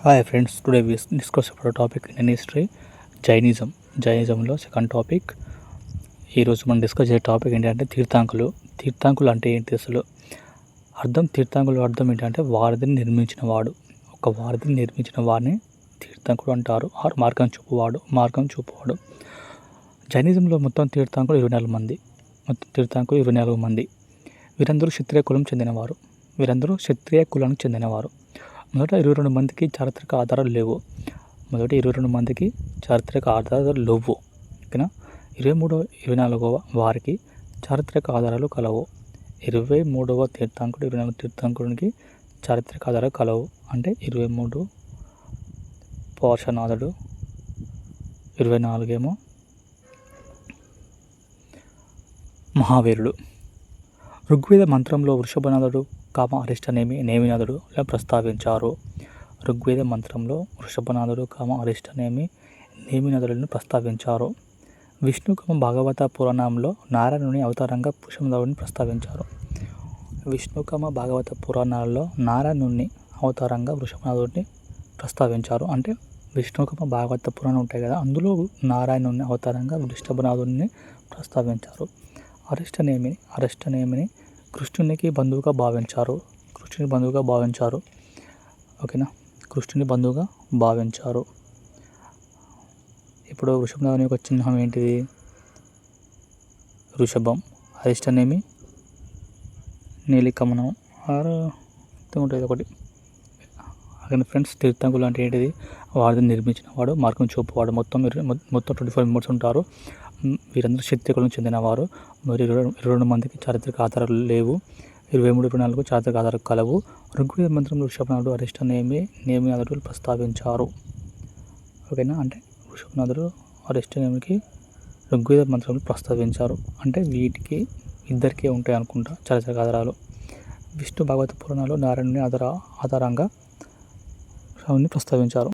Hi friends, today we discuss about a topic in history, Jainism. జైనిజంలో second topic. ఈరోజు మనం discuss చేసే topic ఏంటంటే తీర్థంకులు. తీర్థంకులు అంటే ఏంటి అసలు తీర్థంకులు అర్థం ఏంటంటే వారధిని నిర్మించిన వాడు. ఒక వారధిని నిర్మించిన వాడిని తీర్థంకుడు అంటారు. ఆరు మార్గం చూపువాడు. జైనిజంలో మొత్తం తీర్థంకులు 24 మంది. వీరందరూ క్షత్రియ కులానికి చెందినవారు. మొదట 22 మందికి చారిత్రక ఆధారాలు లేవు. ఓకేనా. 23వ 24వ వారికి చారిత్రక ఆధారాలు కలవు. 23వ తీర్థంకుడు 24వ తీర్థంకుడికి చారిత్రక ఆధారాలు కలవు. అంటే 23 పార్శ్వనాథుడు, 24 ఏమో మహావీరుడు. ఋగ్వేద మంత్రంలో వృషభనాథుడు నేమినాథుడు ఇలా ప్రస్తావించారు. ఋగ్వేద మంత్రంలో వృషభనాథుడు నేమినాథులను ప్రస్తావించారు. విష్ణు భాగవత పురాణంలో నారాయణుని అవతారంగా వృషభనాథుడిని ప్రస్తావించారు. అంటే విష్ణుకమ భాగవత పురాణం ఉంటాయి కదా, అందులో నారాయణుని అవతారంగా వృషభనాథుడిని ప్రస్తావించారు. అరిష్టనేమిని కృష్ణునికి బంధువుగా భావించారు. ఓకేనా, కృష్ణుని బంధువుగా భావించారు. ఇప్పుడు వృషభనాథుని యొక్క చిహ్నం ఏంటిది? వృషభం. అరిష్టనేమి నీలికమనం ఉంటుంది ఒకటి. అలాగే ఫ్రెండ్స్, తీర్థంకులు అంటే ఏంటిది? వారిని నిర్మించిన వాడు, మార్గం చూపువాడు. మొత్తం 24 మెంబర్స్ ఉంటారు. వీరందరూ క్షత్రియ కులానికి చెందినవారు. మరి 22 మందికి చారిత్రక ఆధారాలు లేవు. 23, 24 చారిత్రక ఆధారాలు కలవు. ఋగ్వేద మంత్రంలో వృషభనాథుడు నేమినాథుడు ప్రస్తావించారు. ఓకేనా, అంటే వృషభనాథుడు అరిష్టనేమికి ఋగ్వేద మంత్రంలో ప్రస్తావించారు. అంటే వీటికి ఇద్దరికే ఉంటాయి అనుకుంటా చారిత్రక ఆధారాలు. విష్ణు భాగవత పురాణాలు నారాయణుని ఆధారంగా ప్రస్తావించారు.